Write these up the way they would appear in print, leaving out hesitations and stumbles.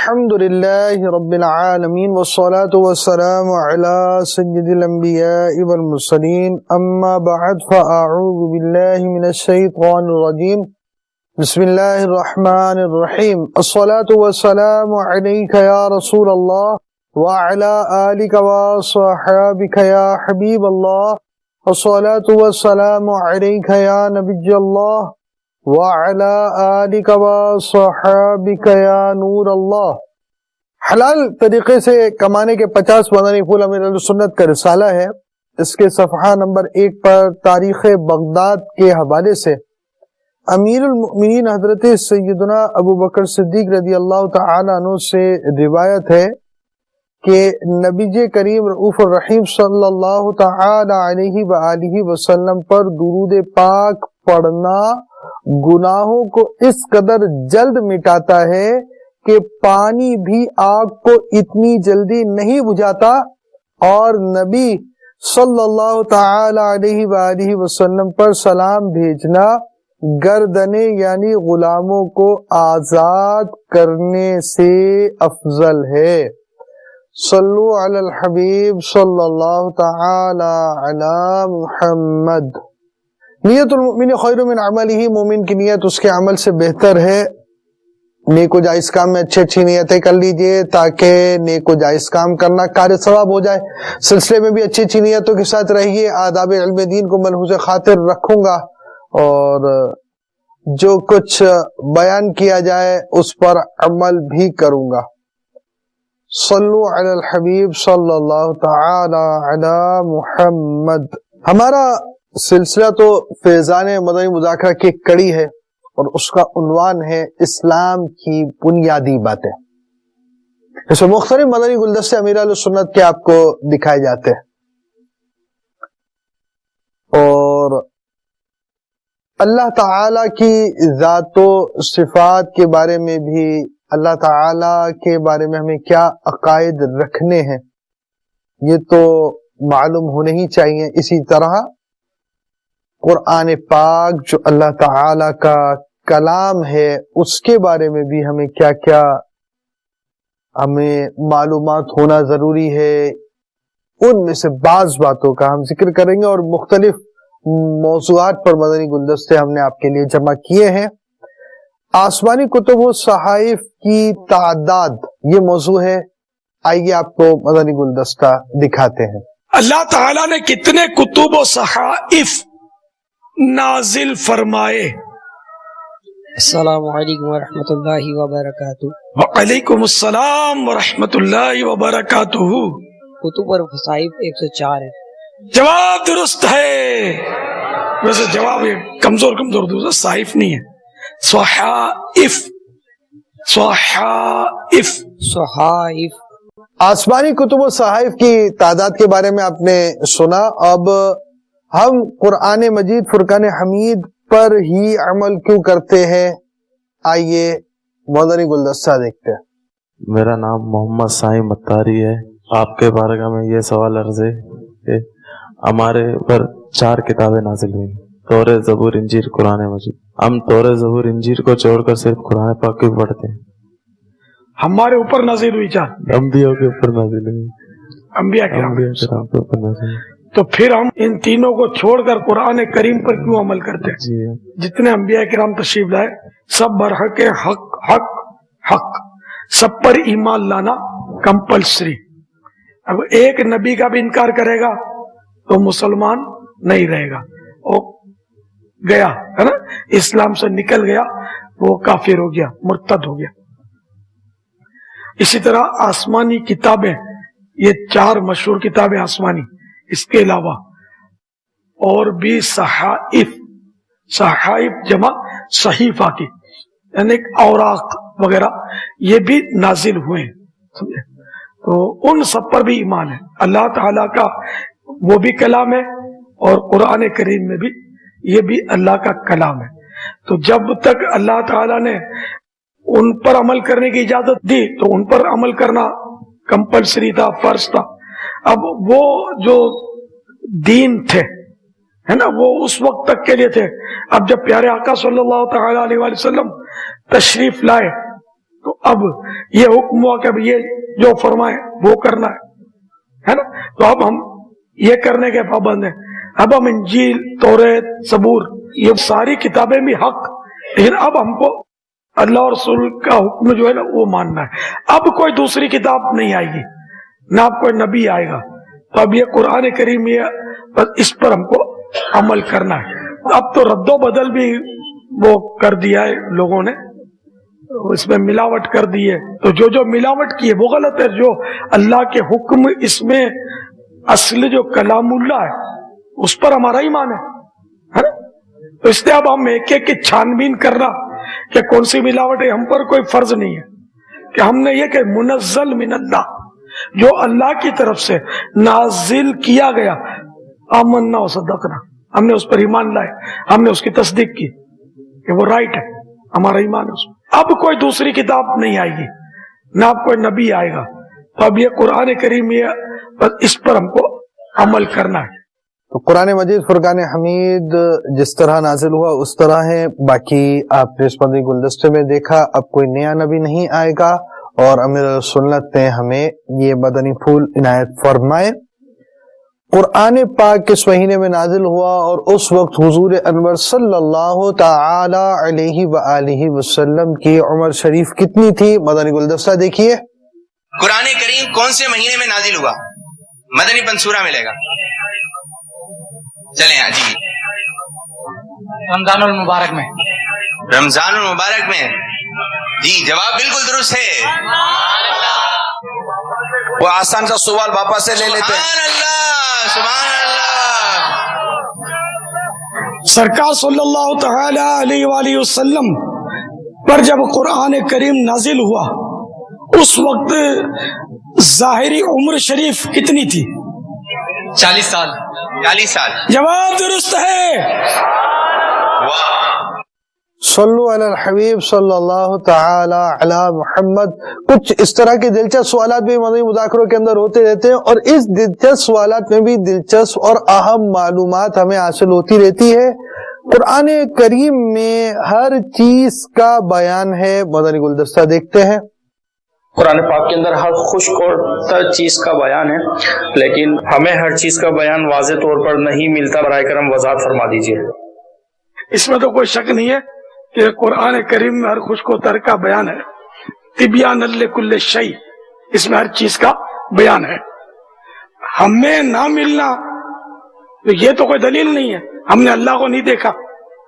الحمد لله رب العالمين والصلاة والسلام على سيد الأنبياء والمرسلين أما بعد فأعوذ بالله من الشيطان الرجيم بسم الله الرحمن الرحيم الصلاة والسلام عليك يا رسول الله وعلى آلك وصحابك يا حبيب الله الصلاة والسلام عليك يا نبي الله وعلى آلك وصحابك يا نور اللہ۔ حلال طریقے سے کمانے کے 50 مدنی پھول امیر اہل سنت کا رسالہ ہے۔ اس کے صفحہ نمبر 1 پر تاریخ بغداد کے حوالے سے امیر المؤمنین حضرت سیدنا ابو بکر صدیق رضی اللہ تعالی عنہ سے روایت ہے کہ نبی کریم رؤوف الرحیم صلی اللہ تعالی علیہ وآلہ وسلم پر درود پاک پڑھنا گناہوں کو اس قدر جلد مٹاتا ہے کہ پانی بھی آگ کو اتنی جلدی نہیں بجھاتا، اور نبی صلی اللہ تعالی علیہ وآلہ وسلم پر سلام بھیجنا گردنے یعنی غلاموں کو آزاد کرنے سے افضل ہے۔ صلو علی الحبیب صلی اللہ تعالی علی محمد۔ نیت المؤمن خیر من عملہ، مومن کی نیت اس کے عمل سے بہتر ہے۔ نیک و جائز کام میں اچھی نیتیں کر لیجئے تاکہ نیک و جائز کام کرنا کار ثواب ہو جائے۔ سلسلے میں بھی اچھی نیتوں کے ساتھ رہیے۔ آداب علم دین کو ملحوظ خاطر رکھوں گا اور جو کچھ بیان کیا جائے اس پر عمل بھی کروں گا۔ صلو علی الحبیب صلی اللہ تعالی علی محمد۔ ہمارا سلسلہ تو فیضان مدنی مذاکرہ کی ایک کڑی ہے اور اس کا عنوان ہے اسلام کی بنیادی باتیں۔ اس میں مختلف مدنی گلدستے امیر اہل سنت کے آپ کو دکھائے جاتے ہیں، اور اللہ تعالی کی ذات و صفات کے بارے میں بھی، اللہ تعالی کے بارے میں ہمیں کیا عقائد رکھنے ہیں یہ تو معلوم ہونے ہی چاہیے۔ اسی طرح قرآن پاک جو اللہ تعالی کا کلام ہے اس کے بارے میں بھی ہمیں کیا کیا ہمیں معلومات ہونا ضروری ہے، ان میں سے بعض باتوں کا ہم ذکر کریں گے، اور مختلف موضوعات پر مدنی گلدستے ہم نے آپ کے لیے جمع کیے ہیں۔ آسمانی کتب و صحائف کی تعداد یہ موضوع ہے۔ آئیے آپ کو مدنی گلدستہ دکھاتے ہیں۔ اللہ تعالیٰ نے کتنے کتب و صحائف نازل فرمائے؟ السلام علیکم ورحمۃ اللہ وبرکاتہ۔ وعلیکم السلام ورحمۃ اللہ وبرکاتہ۔ کتب اور صحائف 104 ہے۔ جواب درست ہے، ویسے جواب یہ کمزور درست، صحائف نہیں ہے، صحائف صحائف صحائف۔ آسمانی کتب و صحائف کی تعداد کے بارے میں آپ نے سنا۔ اب ہم قرآن مجید فرقان حمید پر ہی عمل کیوں کرتے ہیں؟ آئیے مدنی گلدستہ دیکھتے ہیں۔ میرا نام محمد سائم متاری ہے۔ آپ کے بارگاہ میں یہ سوال عرض ہے کہ ہمارے پر 4 کتابیں نازل ہوئی، تورات، زبور، انجیل، قرآن مجید۔ ہم تورات، زبور، انجیل کو چھوڑ کر صرف قرآن پاک کیوں پڑھتے ہیں؟ ہمارے اوپر نازل ہوئی 4، انبیاء کے اوپر نازل ہوئی، انبیاء کرام کے اوپر نازل ہوئی۔ تو پھر ہم ان تینوں کو چھوڑ کر قرآن کریم پر کیوں عمل کرتے ہیں؟ جی جتنے انبیاء کرام تشریف لائے سب برحق حق حق حق، سب پر ایمان لانا کمپلسری۔ اب ایک نبی کا بھی انکار کرے گا تو مسلمان نہیں رہے گا، وہ گیا ہے نا، اسلام سے نکل گیا، وہ کافر ہو گیا، مرتد ہو گیا۔ اسی طرح آسمانی کتابیں، یہ 4 مشہور کتابیں آسمانی، اس کے علاوہ اور بھی صحائف، صحائف جمع صحیفہ کی یعنی اوراق وغیرہ، یہ بھی نازل ہوئے، سمجھے؟ تو ان سب پر بھی ایمان ہے۔ اللہ تعالیٰ کا وہ بھی کلام ہے، اور قرآن کریم میں بھی یہ بھی اللہ کا کلام ہے۔ تو جب تک اللہ تعالیٰ نے ان پر عمل کرنے کی اجازت دی تو ان پر عمل کرنا کمپلسری تھا، فرض تھا۔ اب وہ جو دین تھے ہے نا، وہ اس وقت تک کے لیے تھے۔ اب جب پیارے آقا صلی اللہ تعالی علیہ وآلہ وسلم تشریف لائے تو اب یہ حکم ہوا کہ اب یہ جو فرمائے وہ کرنا ہے نا. تو اب ہم یہ کرنے کے پابند ہیں. اب ہم انجیل، توریت، زبور یہ ساری کتابیں بھی حق، لیکن اب ہم کو اللہ اور رسول کا حکم جو ہے نا وہ ماننا ہے. اب کوئی دوسری کتاب نہیں آئے گی، نہ اب کوئی نبی آئے گا. تو اب یہ قرآن کریم یہ بس اس پر ہم کو عمل کرنا ہے. اب تو رد و بدل بھی وہ کر دیا ہے لوگوں نے، اس میں ملاوٹ کر دی ہے. تو جو ملاوٹ کی ہے وہ غلط ہے. جو اللہ کے حکم اس میں اصل جو کلام اللہ ہے اس پر ہمارا ایمان ہے. تو اس لیے اب ہم ایک ایک کی چھانبین کرنا کہ کون سی ملاوٹ ہے ہم پر کوئی فرض نہیں ہے. کہ ہم نے یہ کہ منزل من اللہ، جو اللہ کی طرف سے نازل کیا گیا، آمنا و صدقنا، ہم نے اس پر ایمان لائے، ہم نے اس کی تصدیق کی کہ وہ رائٹ ہے، ہمارا ایمان ہے اس میں. اب کوئی دوسری کتاب نہیں آئے گی، نہ اب کوئی نبی آئے گا. تو اب یہ قرآن کریم یہ بس اس پر ہم کو عمل کرنا ہے. تو قرآن مجید فرقان حمید جس طرح نازل ہوا اس طرح ہے. باقی آپ نے اس مدنی گلدستے میں دیکھا اب کوئی نیا نبی نہیں آئے گا، اور امیر سنت نے ہمیں یہ مدنی پھول عنایت فرمائے. قرآن پاک کس مہینے میں نازل ہوا اور اس وقت حضور انور صلی اللہ تعالی علیہ وآلہ وسلم کی عمر شریف کتنی تھی؟ مدنی گلدستہ دیکھیے. قرآن کریم کون سے مہینے میں نازل ہوا؟ مدنی منصورہ ملے گا. چلیں جی، رمضان المبارک میں. رمضان المبارک میں. جی جواب بالکل درست ہے. وہ آسان سا سوال واپس سے لے لیتے ہیں. سبحان اللہ، سبحان اللہ. سرکار صلی اللہ تعالی علیہ وآلہ وسلم پر جب قرآن کریم نازل ہوا اس وقت ظاہری عمر شریف کتنی تھی؟ 40 سال. 40 سال. جواب درست ہے. صلو علی الحبیب صلی اللہ تعالی علی محمد. کچھ اس طرح کے دلچسپ سوالات بھی مدنی مذاکروں کے اندر ہوتے رہتے ہیں، اور اس دلچسپ سوالات میں بھی دلچسپ اور اہم معلومات ہمیں حاصل ہوتی رہتی ہے. قرآن کریم میں ہر چیز کا بیان ہے. مدنی گلدستہ دیکھتے ہیں. قرآن پاک کے اندر ہر خشک اور تر چیز کا بیان ہے، لیکن ہمیں ہر چیز کا بیان واضح طور پر نہیں ملتا. برائے کرم وضاحت فرما دیجیے. اس میں تو کوئی شک نہیں ہے کہ قرآن کریم میں ہر خشک و تر کا بیان ہے. تبیان لکل شیء، اس میں ہر چیز کا بیان ہے. ہمیں نہ ملنا یہ تو کوئی دلیل نہیں ہے. ہم نے اللہ کو نہیں دیکھا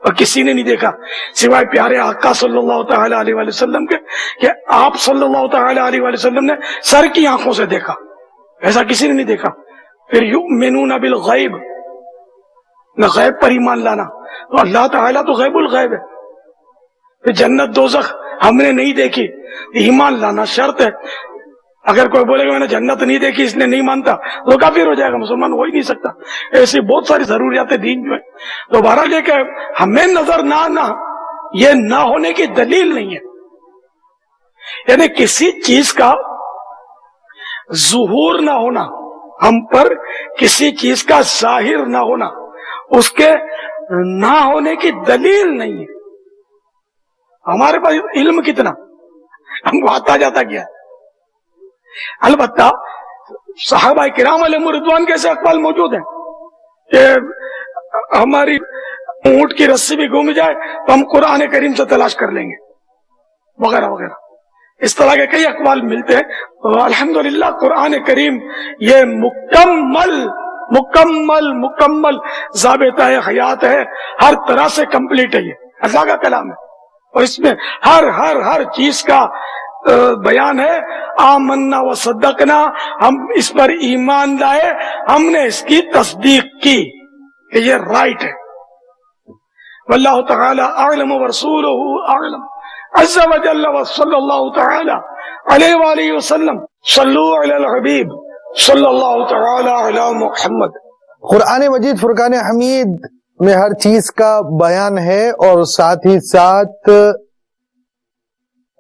اور کسی نے نہیں دیکھا سوائے پیارے آقا صلی اللہ تعالی علیہ وآلہ وسلم کے، کہ آپ صلی اللہ تعالی علیہ وآلہ وسلم نے سر کی آنکھوں سے دیکھا، ایسا کسی نے نہیں دیکھا. پھر یؤمنون بالغیب، نہ غیب پر ایمان لانا. تو اللہ تعالیٰ تو غیب الغیب ہے. پھر جنت دوزخ ہم نے نہیں دیکھی، ایمان لانا شرط ہے. اگر کوئی بولے کہ میں نے جنت نہیں دیکھی اس نے نہیں مانتا تو کافر ہو جائے گا، مسلمان ہو ہی نہیں سکتا. ایسی بہت ساری ضروریات دین جو ہے. تو بہرحال یہ کہ ہمیں نظر نہ آنا یہ نہ ہونے کی دلیل نہیں ہے. یعنی کسی چیز کا ظہور نہ ہونا، ہم پر کسی چیز کا ظاہر نہ ہونا، اس کے نہ ہونے کی دلیل نہیں ہے. ہمارے پاس علم کتنا، ہم کو آتا جاتا کیا. البتہ صحابہ کرام علیہم رضوان کے ایسے اقوال موجود ہیں کہ ہماری اونٹ کی رسی بھی گم جائے تو ہم قرآن کریم سے تلاش کر لیں گے، وغیرہ وغیرہ. اس طرح کے کئی اقوال ملتے ہیں. الحمدللہ قرآن کریم یہ مکمل ضابطہ حیات ہے، ہر طرح سے کمپلیٹ ہے. یہ اللہ کا کلام ہے اور اس میں ہر چیز کا بیان ہے. آمنا و صدقنا، ہم اس پر ایمان لائے، ہم نے اس کی تصدیق کی کہ یہ رائٹ ہے. واللہ تعالی اعلم ورسولہ اعلم عز وجل وصلی اللہ تعالی علیہ وآلہ وسلم. صلو علی الحبیب صلی اللہ تعالی علی محمد. قرآن مجید فرقان حمید میں ہر چیز کا بیان ہے، اور ساتھ ہی ساتھ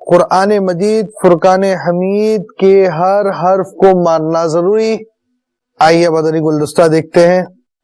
قرآن مجید فرقان حمید کے ہر حرف کو ماننا ضروری. آئیے مدنی گلدستہ دیکھتے ہیں.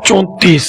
34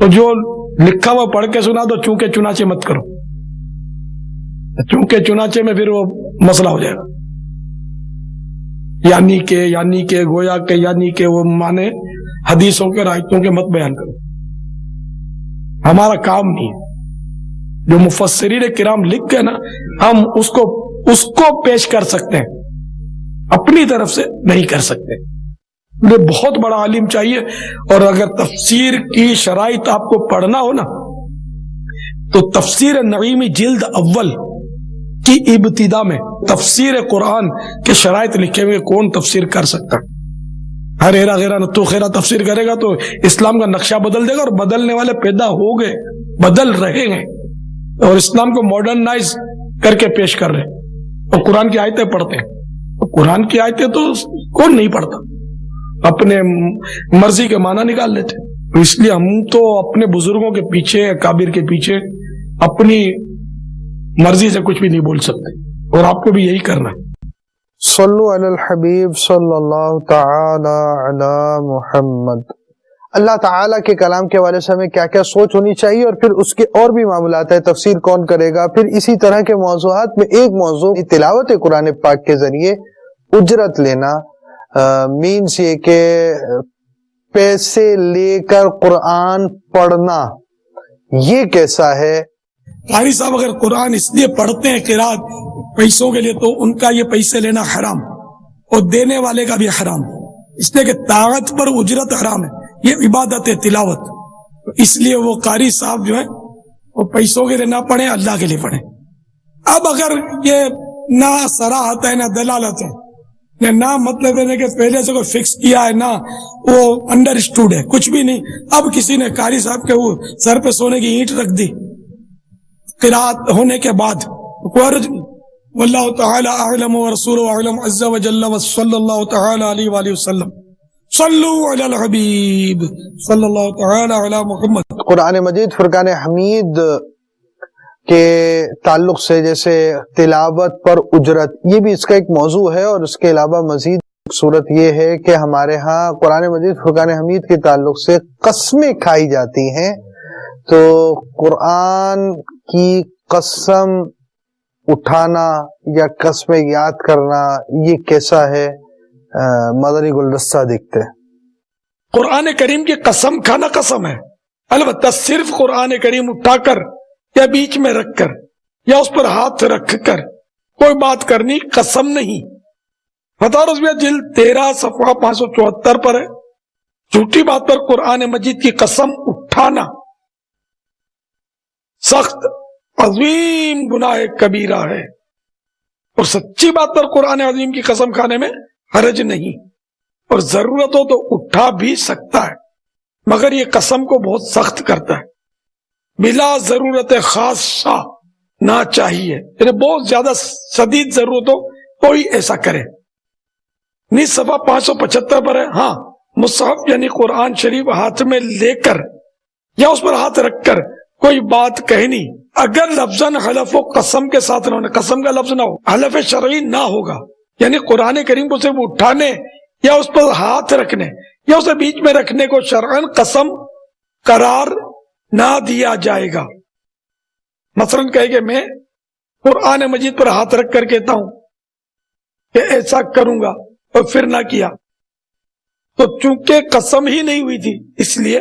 تو جو لکھا ہوا پڑھ کے سنا دو، چونکہ چنانچہ مت کرو. چونکہ چنانچہ میں پھر وہ مسئلہ ہو جائے گا. یعنی کہ گویا کہ یعنی کہ وہ مانے حدیثوں کے رایتوں کے مت بیان کرو. ہمارا کام نہیں ہے. جو مفسرین کرام لکھ گئے نا، ہم اس کو پیش کر سکتے ہیں، اپنی طرف سے نہیں کر سکتے. مجھے بہت بڑا عالم چاہیے. اور اگر تفسیر کی شرائط آپ کو پڑھنا ہو نا، تو تفسیر نعیمی جلد اول کی ابتدا میں تفسیر قرآن کے شرائط لکھے ہوئے. کون تفسیر کر سکتا؟ ہر ہیرا غیرہ نتو خیرہ تفسیر کرے گا تو اسلام کا نقشہ بدل دے گا، اور بدلنے والے پیدا ہو گئے، بدل رہے ہیں، اور اسلام کو ماڈرنائز کر کے پیش کر رہے ہیں. اور قرآن کی آیتیں پڑھتے ہیں. قرآن کی آیتیں تو کون نہیں پڑھتا، اپنے مرضی کے معنی نکال لیتے. اس لیے ہم تو اپنے بزرگوں کے پیچھے، اکابر کے پیچھے اپنی مرضی سے کچھ بھی نہیں بول سکتے، اور آپ کو بھی یہی کرنا ہے. صلو علی الحبیب صلی اللہ تعالی علی محمد. اللہ تعالیٰ کے کلام کے حوالے سے ہمیں کیا کیا سوچ ہونی چاہیے، اور پھر اس کے اور بھی معاملات ہے. تفسیر کون کرے گا؟ پھر اسی طرح کے موضوعات میں ایک موضوع تلاوت قرآن پاک کے ذریعے اجرت لینا، مینس یہ کہ پیسے لے کر قرآن پڑھنا، یہ کیسا ہے؟ قاری صاحب اگر قرآن اس لیے پڑھتے ہیں قرات پیسوں کے لیے، تو ان کا یہ پیسے لینا حرام، اور دینے والے کا بھی حرام، اس لیے کہ طاعت پر اجرت حرام ہے. یہ عبادت ہے تلاوت. اس لیے وہ قاری صاحب جو ہے وہ پیسوں کے لیے نہ پڑھیں، اللہ کے لیے پڑھیں. اب اگر یہ نہ صراحت ہے، نہ دلالت ہے، نہ مطلب ہے کہ پہلے سے کوئی فکس کیا ہے، نہ وہ انڈرسٹوڈ ہے، کچھ بھی نہیں. اب کسی نے قاری صاحب کے وہ سر پہ سونے کی اینٹ رکھ دی قرات ہونے کے بعد، کوئی حرج نہیں. واللہ تعالی اعلم ورسولہ اعلم عز وجل وصلی اللہ تعالی علیہ وآلہ وسلم. صلو علی الحبیب صلی اللہ تعالی علی محمد. قرآن مجید فرقان حمید کے تعلق سے جیسے تلاوت پر اجرت، یہ بھی اس کا ایک موضوع ہے. اور اس کے علاوہ مزید صورت یہ ہے کہ ہمارے ہاں قرآن مجید فرقان حمید کے تعلق سے قسمیں کھائی جاتی ہیں. تو قرآن کی قسم اٹھانا یا قسمیں یاد کرنا، یہ کیسا ہے؟ مدنی گلدستہ دیکھتے ہیں. قرآن کریم کی قسم کھانا قسم ہے، البتہ صرف قرآن کریم اٹھا کر یا بیچ میں رکھ کر یا اس پر ہاتھ رکھ کر کوئی بات کرنی قسم نہیں. فتح رضویہ جلد 13 صفحہ 574 پر ہے. جھوٹی بات پر قرآن مجید کی قسم اٹھانا سخت عظیم گناہ کبیرہ ہے، اور سچی بات پر قرآن عظیم کی قسم کھانے میں حرج نہیں، اور ضرورت ہو تو اٹھا بھی سکتا ہے، مگر یہ قسم کو بہت سخت کرتا ہے. بلا ضرورت خاصہ نہ چاہیے، یعنی بہت زیادہ شدید ضرورت ہو کوئی ایسا کرے. نیز صفحہ 575 پر ہے. ہاں مصحف یعنی قرآن شریف ہاتھ میں لے کر یا اس پر ہاتھ رکھ کر کوئی بات کہنی، اگر لفظاً حلف و قسم کے ساتھ نہ ہونے، قسم کا لفظ نہ ہو، حلف شرعی نہ ہوگا، یعنی قرآن کریم کو صرف اٹھانے یا اس پر ہاتھ رکھنے یا اسے بیچ میں رکھنے کو شرعاً قسم قرار نہ دیا جائے گا. مثلاً کہے کہ میں قرآن مجید پر ہاتھ رکھ کر کہتا ہوں کہ ایسا کروں گا اور پھر نہ کیا، تو چونکہ قسم ہی نہیں ہوئی تھی اس لیے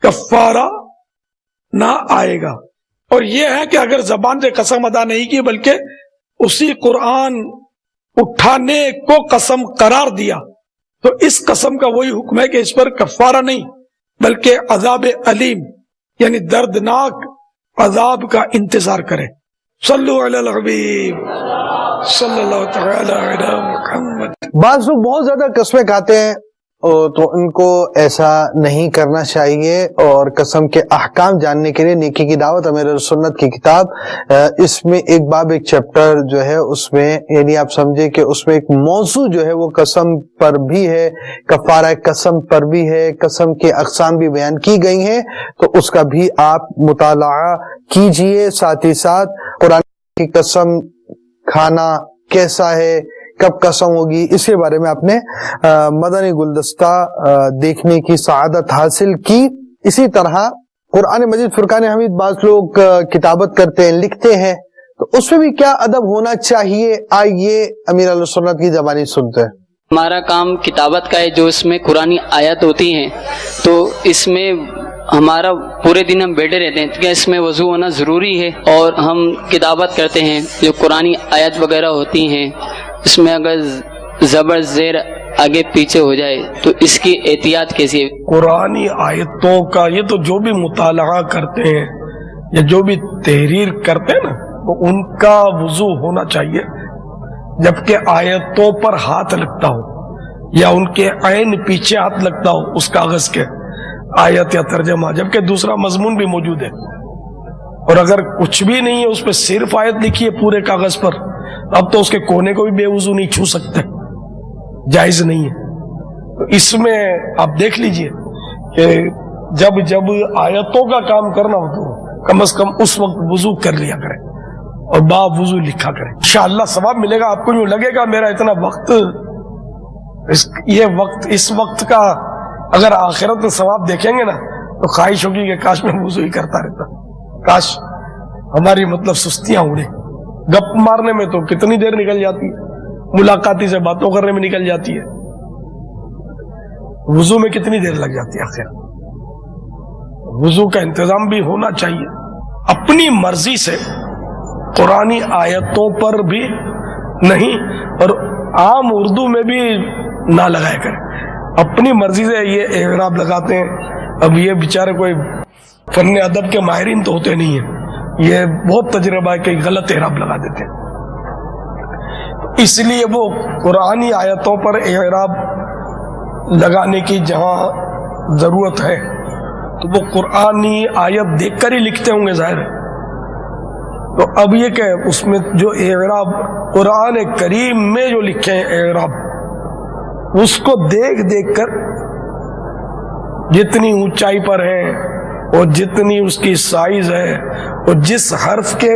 کفارہ نہ آئے گا. اور یہ ہے کہ اگر زبان سے قسم ادا نہیں کی بلکہ اسی قرآن اٹھانے کو قسم قرار دیا، تو اس قسم کا وہی حکم ہے کہ اس پر کفارہ نہیں بلکہ عذاب علیم یعنی دردناک عذاب کا انتظار کرے. صلو علی الحبیب صلی اللہ تعالی علی محمد. بعض لوگ بہت زیادہ قسمیں کھاتے ہیں تو ان کو ایسا نہیں کرنا چاہیے. اور قسم کے احکام جاننے کے لیے نیکی کی دعوت امیر سنت کی کتاب، اس میں ایک باب ایک چیپٹر جو ہے اس میں یعنی آپ سمجھے کہ اس میں ایک موضوع جو ہے وہ قسم پر بھی ہے، کفارہ قسم پر بھی ہے، قسم کے اقسام بھی بیان کی گئی ہیں، تو اس کا بھی آپ مطالعہ کیجئے. ساتھ ہی ساتھ قرآن کی قسم کھانا کیسا ہے، کب قسم ہوگی، اس کے بارے میں آپ نے مدنی گلدستہ دیکھنے کی سعادت حاصل کی. اسی طرح قرآن مجید فرقان حمید بعض لوگ کتابت کرتے ہیں، لکھتے ہیں، تو اس میں بھی کیا ادب ہونا چاہیے؟ آئیے امیر اہل سنت کی زبانی سنتے ہیں۔ ہمارا کام کتابت کا ہے، جو اس میں قرآن آیات ہوتی ہیں تو اس میں ہمارا پورے دن ہم بیٹھے رہتے ہیں کہ اس میں وضو ہونا ضروری ہے، اور ہم کتابت کرتے ہیں جو قرآن آیات وغیرہ ہوتی ہیں، اس میں اگر زبر زیر آگے پیچھے ہو جائے تو اس کی احتیاط کیسی ہے؟ قرآنی آیتوں کا یہ تو جو بھی مطالعہ کرتے ہیں یا جو بھی تحریر کرتے ہیں نا، تو ان کا وضو ہونا چاہیے، جبکہ آیتوں پر ہاتھ لگتا ہو یا ان کے عین پیچھے ہاتھ لگتا ہو اس کاغذ کے، آیت یا ترجمہ، جبکہ دوسرا مضمون بھی موجود ہے، اور اگر کچھ بھی نہیں ہے اس پہ صرف آیت لکھی ہے پورے کاغذ پر، اب تو اس کے کونے کو بھی بے وضو نہیں چھو سکتے، جائز نہیں ہے۔ تو اس میں آپ دیکھ لیجئے کہ جب جب آیتوں کا کام کرنا ہو تو کم از کم اس وقت وضو کر لیا کریں اور با وضو لکھا کریں، انشاءاللہ ثواب ملے گا۔ آپ کو جو لگے گا میرا اتنا وقت، اس وقت کا اگر آخرت میں ثواب دیکھیں گے نا تو خواہش ہوگی کہ کاش میں وضو ہی کرتا رہتا، کاش ہماری مطلب سستیاں اڑے۔ گپ مارنے میں تو کتنی دیر نکل جاتی ہے، ملاقاتی سے باتوں کرنے میں نکل جاتی ہے، وضو میں کتنی دیر لگ جاتی ہے؟ آخر وضو کا انتظام بھی ہونا چاہیے۔ اپنی مرضی سے قرآنی آیتوں پر بھی نہیں، اور عام اردو میں بھی نہ لگایا کریں، اپنی مرضی سے یہ اعراب لگاتے ہیں۔ اب یہ بیچارے کوئی فن ادب کے ماہرین تو ہوتے نہیں ہیں، یہ بہت تجربہ ہے کہ غلط اعراب لگا دیتے ہیں، اس لیے وہ قرآنی آیتوں پر اعراب لگانے کی جہاں ضرورت ہے تو وہ قرآنی آیت دیکھ کر ہی لکھتے ہوں گے ظاہر ہے۔ تو اب یہ کہ اس میں جو اعراب قرآن کریم میں جو لکھے ہیں اعراب، اس کو دیکھ دیکھ کر جتنی اونچائی پر ہے اور جتنی اس کی سائز ہے اور جس حرف کے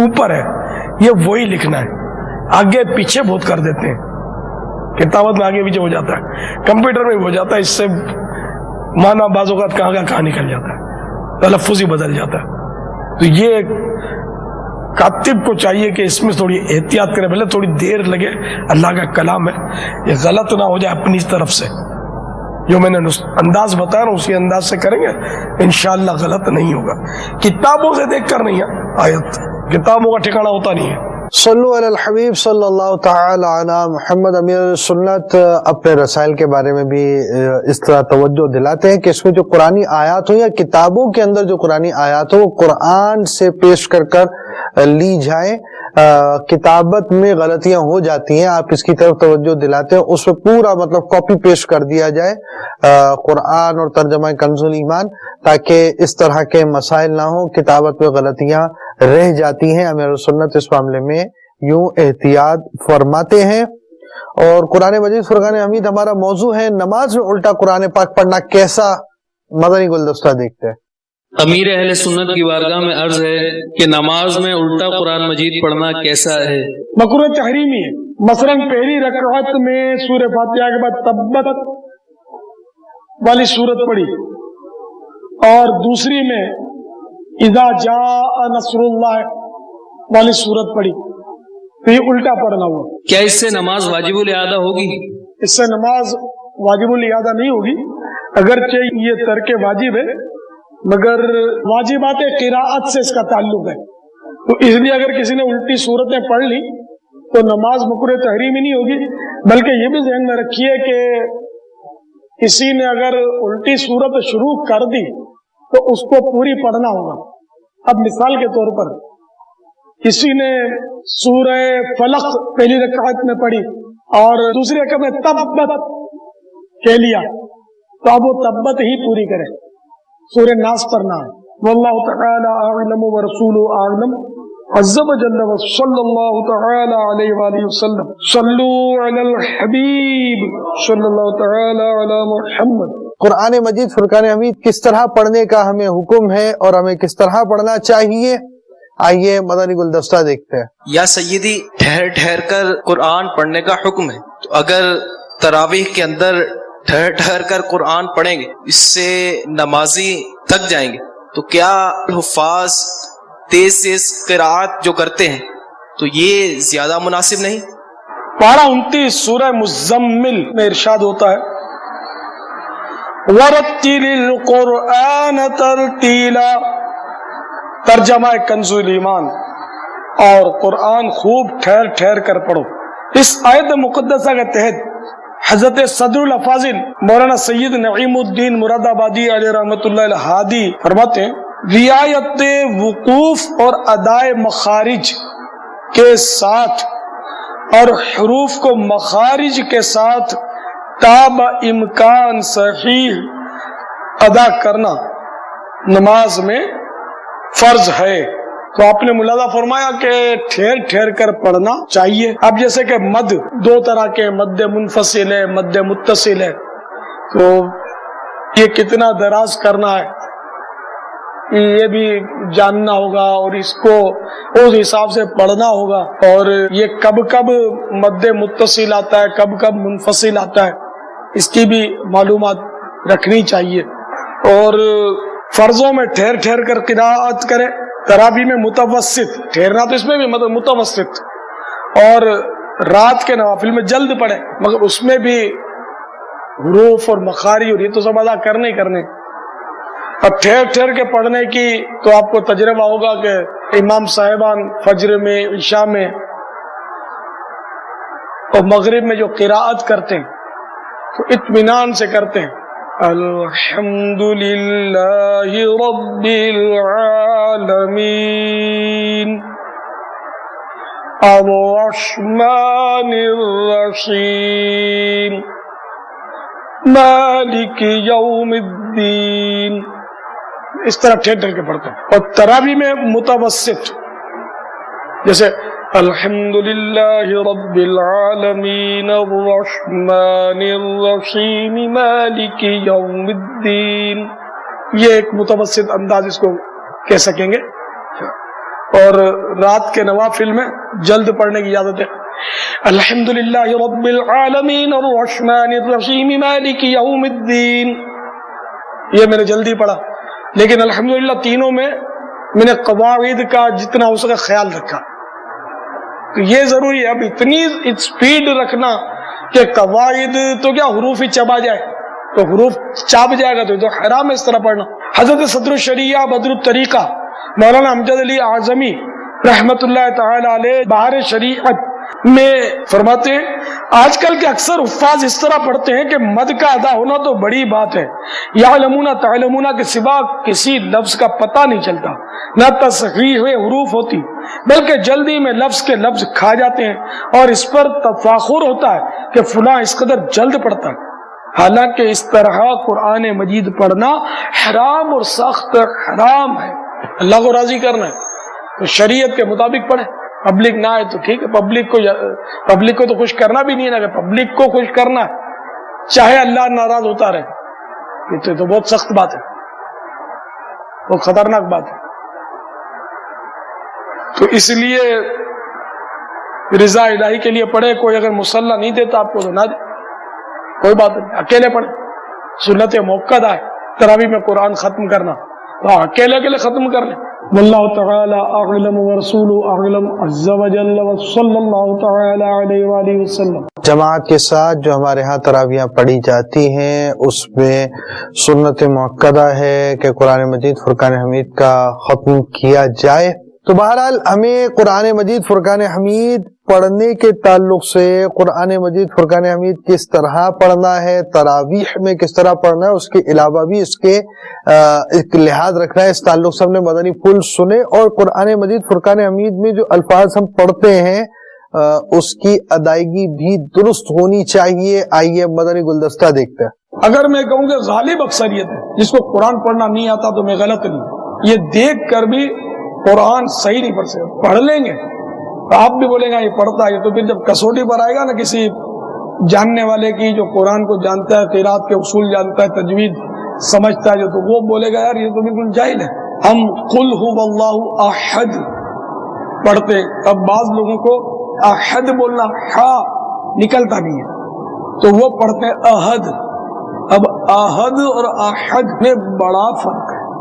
اوپر ہے یہ وہی لکھنا ہے۔ آگے پیچھے بہت کر دیتے ہیں، کتابت میں آگے پیچھے ہو جاتا ہے، کمپیوٹر میں بھی ہو جاتا ہے، اس سے معنی بعض اوقات کہاں کا کہاں نکل جاتا ہے، تلفظ ہی بدل جاتا ہے۔ تو یہ کاتب کو چاہیے کہ اس میں تھوڑی احتیاط کرے، بھلے تھوڑی دیر لگے، اللہ کا کلام ہے، یہ غلط نہ ہو جائے اپنی طرف سے۔ جو میں نے انداز بتایا نا اسی انداز سے کریں گے انشاءاللہ غلط نہیں ہوگا۔ کتابوں سے دیکھ کر نہیں ہے آیت، کتابوں کا ٹھکانہ ہوتا نہیں ہے۔ صلو علی الحبیب صلی اللہ تعالی علی محمد۔ امیر سنت اپنے رسائل کے بارے میں بھی اس طرح توجہ دلاتے ہیں کہ اس میں جو قرآنی آیات ہو یا کتابوں کے اندر جو قرآنی آیات ہو وہ قرآن سے پیش کر لی جائیں۔ کتابت میں غلطیاں ہو جاتی ہیں، آپ اس کی طرف توجہ دلاتے ہیں، اس میں پورا مطلب کاپی پیسٹ کر دیا جائے قرآن اور ترجمہ کنز الایمان، تاکہ اس طرح کے مسائل نہ ہوں، کتابت میں غلطیاں رہ جاتی ہیں۔ امیر سنت اس معاملے میں یوں احتیاط فرماتے ہیں۔ اور قرآن مجید فرقان حمید ہمارا موضوع ہے، نماز میں الٹا قرآن پاک پڑھنا کیسا؟ مدنی گلدستہ دیکھتے ہیں۔ امیر اہل سنت کی بارگاہ میں عرض ہے کہ نماز میں الٹا قرآن مجید پڑھنا کیسا ہے؟ مکروہ تحریمی ہے۔ مثلاً پہلی رکعت میں سورہ فاتحہ کے بعد تبت والی سورت پڑھی اور دوسری میں اذا جاء نصر اللہ والی سورت پڑھی، تو یہ الٹا پڑھنا ہوا۔ کیا اس سے نماز واجب الاعادہ ہوگی؟ اس سے نماز واجب الاعادہ نہیں ہوگی، اگرچہ یہ ترک واجب ہے مگر واجبات قراءت سے اس کا تعلق ہے، تو اس لیے اگر کسی نے الٹی صورتیں پڑھ لی تو نماز مکروہ تحریمی نہیں ہوگی، بلکہ یہ بھی ذہن میں رکھیے کہ کسی نے اگر الٹی صورت شروع کر دی تو اس کو پوری پڑھنا ہوگا۔ اب مثال کے طور پر کسی نے سورہ فلق پہلی رکعت میں پڑھی اور دوسری رکعت میں تبت کہہ لیا، تو اب وہ تبت ہی پوری کرے، سورہ ناس پڑھنا ہے۔ واللہ تعالی اعلم ورسولہ اعلم، عز وجل وصلی اللہ تعالی علیہ وآلہ وسلم۔ صلو علی الحبیب صلی اللہ تعالی علی محمد۔ قرآن مجید فرقان حمید کس طرح پڑھنے کا ہمیں حکم ہے اور ہمیں کس طرح پڑھنا چاہیے؟ آئیے مدنی گلدستہ دیکھتے ہیں۔ یا سیدی، ٹھہر ٹھہر کر قرآن پڑھنے کا حکم ہے، تو اگر تراویح کے اندر ٹھہر ٹھہر کر قرآن پڑھیں گے اس سے نمازی تھک جائیں گے، تو کیا حفاظ تیز تیز قراءت جو کرتے ہیں تو یہ زیادہ مناسب نہیں؟ پارہ 29 سورہ مزمل میں ارشاد ہوتا ہے وَرَتِّلِ الْقُرْآنَ تَرْتِيلًا، ترجمہ کنز الایمان، اور قرآن خوب ٹھہر ٹھہر کر پڑھو۔ اس آیت مقدسہ کے تحت حضرت صدر الافاضل مولانا سید نعیم الدین مراد آبادی علیہ رحمۃ اللہ الہادی فرماتے ہیں رعایت وقوف اور ادائے مخارج کے ساتھ اور حروف کو مخارج کے ساتھ تابع امکان صحیح ادا کرنا نماز میں فرض ہے۔ تو آپ نے ملاحظہ فرمایا کہ ٹھہر ٹھہر کر پڑھنا چاہیے۔ اب جیسے کہ مد دو طرح کے، مد منفصل ہے، مد متصل ہے، تو یہ کتنا دراز کرنا ہے یہ بھی جاننا ہوگا اور اس کو اس حساب سے پڑھنا ہوگا، اور یہ کب کب مد متصل آتا ہے، کب کب منفصل آتا ہے، اس کی بھی معلومات رکھنی چاہیے۔ اور فرضوں میں ٹھہر ٹھہر کر قراءت کرے، تراویح میں متوسط ٹھہرنا، تو اس میں بھی متوسط، اور رات کے نوافل میں جلد پڑھے، مگر اس میں بھی حروف اور مخارج اور یہ تو سب ادا کرنے ہی کرنے۔ اب ٹھہر ٹھہر کے پڑھنے کی تو آپ کو تجربہ ہوگا کہ امام صاحبان فجر میں، عشاء میں اور مغرب میں جو قراءت کرتے ہیں تو اطمینان سے کرتے ہیں، الحمد للہ رب العالمین الرحمن الرحیم مالک یوم الدین، اس طرح ٹھہر ٹھہر کے پڑھتے ہیں۔ اور تراویح میں متوسط، جیسے الحمد للہ رب العالمین الرحمن الرحیم مالک یوم الدین، یہ ایک متوسط انداز اس کو کہہ سکیں گے۔ اور رات کے نوافل میں جلد پڑھنے کی اجازت ہے، الحمد للہ رب العالمین الرحمن الرحیم مالک یوم الدین، یہ میں نے جلدی پڑھا، لیکن الحمدللہ تینوں میں نے قواعد کا جتنا ہو سکا خیال رکھا۔ تو یہ ضروری ہے اب اتنی اسپیڈ رکھنا کہ قواعد تو کیا حروف ہی چبا جائے، تو حروف چاپ جائے گا تو حرام ہے اس طرح پڑھنا۔ حضرت صدر الشریعہ بدر الطریقہ مولانا امجد علی اعظمی رحمت اللہ تعالی علیہ بہار شریعت میں فرماتے ہیں آج کل کے اکثر حفاظ اس طرح پڑھتے ہیں کہ مد کا ادا ہونا تو بڑی بات ہے، یعلمون تعلمون کے سوا کسی لفظ کا پتہ نہیں چلتا، نہ تصحیح حروف ہوتی، بلکہ جلدی میں لفظ کے لفظ کھا جاتے ہیں اور اس پر تفاخر ہوتا ہے کہ فلاں اس قدر جلد پڑھتا ہے، حالانکہ اس طرح قرآن مجید پڑھنا حرام اور سخت حرام ہے۔ اللہ کو راضی کرنا ہے تو شریعت کے مطابق پڑھے، پبلک نہ آئے تو ٹھیک ہے، پبلک کو تو خوش کرنا بھی نہیں ہے نا، کہ پبلک کو خوش کرنا ہے چاہے اللہ ناراض ہوتا رہے، یہ تو بہت سخت بات ہے، بہت خطرناک بات ہے۔ تو اس لیے رضا الہی کے لیے پڑھے، کوئی اگر مصلی نہیں دیتا آپ کو تو نہ دے، کوئی بات نہیں، اکیلے پڑھے۔ سنت موقع ہے تراویح میں قرآن ختم کرنا، تو اکیلے ختم کر لیں۔ واللہ تعالی اعلم ورسولہ اعلم عز وجل وصلی اللہ تعالی علیہ وآلہ وسلم۔ جماعت کے ساتھ جو ہمارے ہاں تراویحاں پڑھی جاتی ہیں اس میں سنت مؤکدہ ہے کہ قرآن مجید فرقان حمید کا ختم کیا جائے۔ تو بہرحال ہمیں قرآن مجید فرقان حمید پڑھنے کے تعلق سے قرآن مجید فرقان حمید کس طرح پڑھنا ہے، تراویح میں کس طرح پڑھنا ہے، اس کے علاوہ بھی اس کے ایک لحاظ رکھنا ہے۔ اس تعلق سے ہم نے مدنی پھول سنے، اور قرآن مجید فرقان حمید میں جو الفاظ ہم پڑھتے ہیں اس کی ادائیگی بھی درست ہونی چاہیے۔ آئیے مدنی گلدستہ دیکھتے ہیں۔ اگر میں کہوں کہ غالب اکثریت ہے جس کو قرآن پڑھنا نہیں آتا تو میں غلط نہیں، یہ دیکھ کر بھی قرآن صحیح نہیں پڑھ سکتے، پڑھ لیں گے آپ بھی بولیں گا یہ پڑھتا ہے، تو پھر جب کسوٹی پر آئے گا نا کسی جاننے والے کی جو قرآن کو جانتا ہے، قرات کے اصول جانتا ہے، تجوید سمجھتا ہے، جو تو وہ بولے گا یار یہ تو بالکل جاہل ہے۔ ہم قل هو اللہ احد پڑھتے، اب بعض لوگوں کو احد بولنا ہا نکلتا نہیں ہے تو وہ پڑھتے ہیں احد۔ اب احد اور احد میں بڑا فرق ہے۔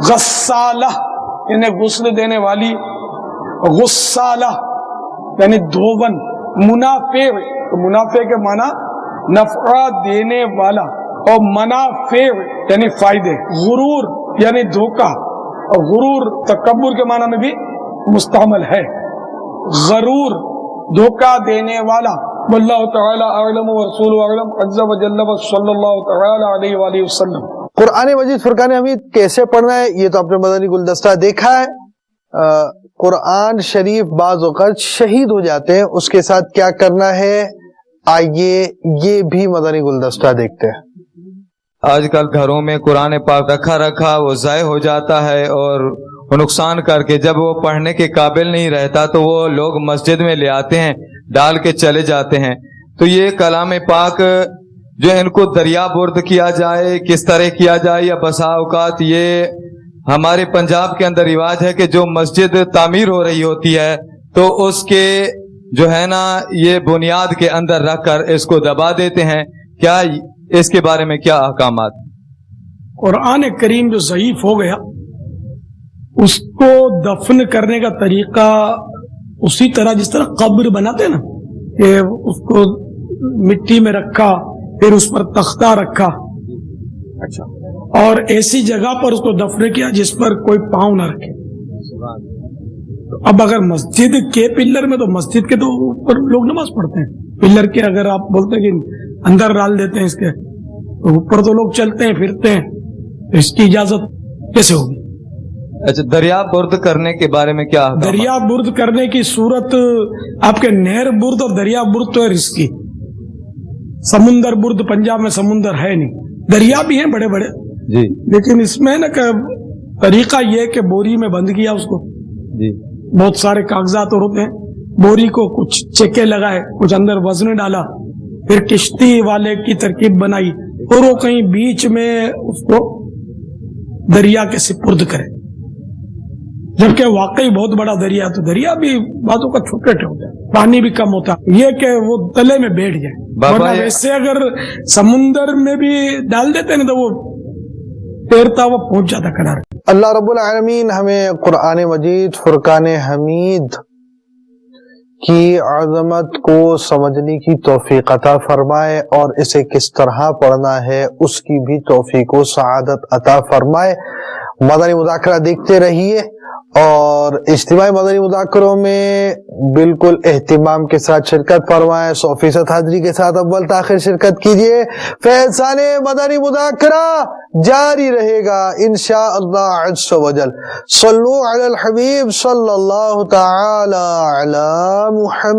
غسالہ یعنی غسل دینے والی، غسالہ یعنی دھوون، منافع، تو منافع کے معنی نفع دینے والا، اور منافع یعنی فائدے، غرور یعنی دھوکہ، اور غرور تکبر کے معنی میں بھی مستعمل ہے، غرور دھوکہ دینے والا۔ واللہ تعالی اعلم ورسولہ اعلم عز وجل صلی اللہ تعالی علیہ وآلہ وسلم۔ قرآن مجید فرقان حمید کیسے پڑھنا ہے یہ تو آپ نے مدنی گلدستہ دیکھا ہے۔ قرآن شریف بعض اوقات شہید ہو جاتے ہیں، اس کے ساتھ کیا کرنا ہے آئیے یہ بھی مدنی گلدستہ دیکھتے ہیں۔ آج کل گھروں میں قرآن پاک رکھا وہ ضائع ہو جاتا ہے، اور وہ نقصان کر کے جب وہ پڑھنے کے قابل نہیں رہتا تو وہ لوگ مسجد میں لے آتے ہیں، ڈال کے چلے جاتے ہیں۔ تو یہ کلام پاک جو ان کو دریا برد کیا جائے، کس طرح کیا جائے، یا بسا اوقات یہ ہمارے پنجاب کے اندر رواج ہے کہ جو مسجد تعمیر ہو رہی ہوتی ہے تو اس کے جو ہے نا یہ بنیاد کے اندر رکھ کر اس کو دبا دیتے ہیں۔ کیا اس کے بارے میں کیا احکامات؟ قرآن کریم جو ضعیف ہو گیا اس کو دفن کرنے کا طریقہ اسی طرح جس طرح قبر بناتے نا، کہ اس کو مٹی میں رکھا، پھر اس پر تختہ رکھا، اچھا، اور ایسی جگہ پر اس کو دفن کیا جس پر کوئی پاؤں نہ رکھے۔ اب اگر مسجد کے پلر میں، تو مسجد کے تو اوپر لوگ نماز پڑھتے ہیں، پلر کے اگر آپ بولتے ہیں کہ اندر ڈال دیتے ہیں اس کے، تو اوپر تو لوگ چلتے ہیں پھرتے ہیں، تو اس کی اجازت کیسے ہوگی؟ اچھا، دریا برد کرنے کے بارے میں کیا احکامات؟ دریا برد کرنے کی صورت آپ کے نہر برد اور دریا برد تو ہے رزقی، سمندر برد پنجاب میں سمندر ہے نہیں، دریا بھی ہیں بڑے بڑے جی، لیکن اس میں نا کہ طریقہ یہ کہ بوری میں بند کیا اس کو جی، بہت سارے کاغذات ہوتے ہیں، بوری کو کچھ چکے لگائے، کچھ اندر وزن ڈالا، پھر کشتی والے کی ترکیب بنائی، اور وہ کہیں بیچ میں اس کو دریا کے سپرد کرے، جبکہ واقعی بہت بڑا دریا، تو دریا بھی باتوں کا چھوٹے ہوتا ہے، پانی بھی کم ہوتا ہے، یہ کہ وہ تلے میں بیٹھ جائے، ورنہ ویسے اگر سمندر میں بھی ڈال دیتے نا تو وہ تیرتا ہوا پہنچ جاتا کنارے۔ اللہ رب العالمین ہمیں قرآن مجید فرقان حمید کی عظمت کو سمجھنے کی توفیق عطا فرمائے، اور اسے کس طرح پڑھنا ہے اس کی بھی توفیق و سعادت عطا فرمائے۔ مدنی مذاکرہ دیکھتے رہیے، اور اجتماعی مدنی مذاکروں میں بالکل اہتمام کے ساتھ شرکت فرمائیں، 100% حاضری کے ساتھ اول تاخیر شرکت کیجیے۔ فیضان مدنی مذاکرہ جاری رہے گا انشاءاللہ عز و جل۔ صلو علی الحبیب صلی اللہ تعالی علی محمد۔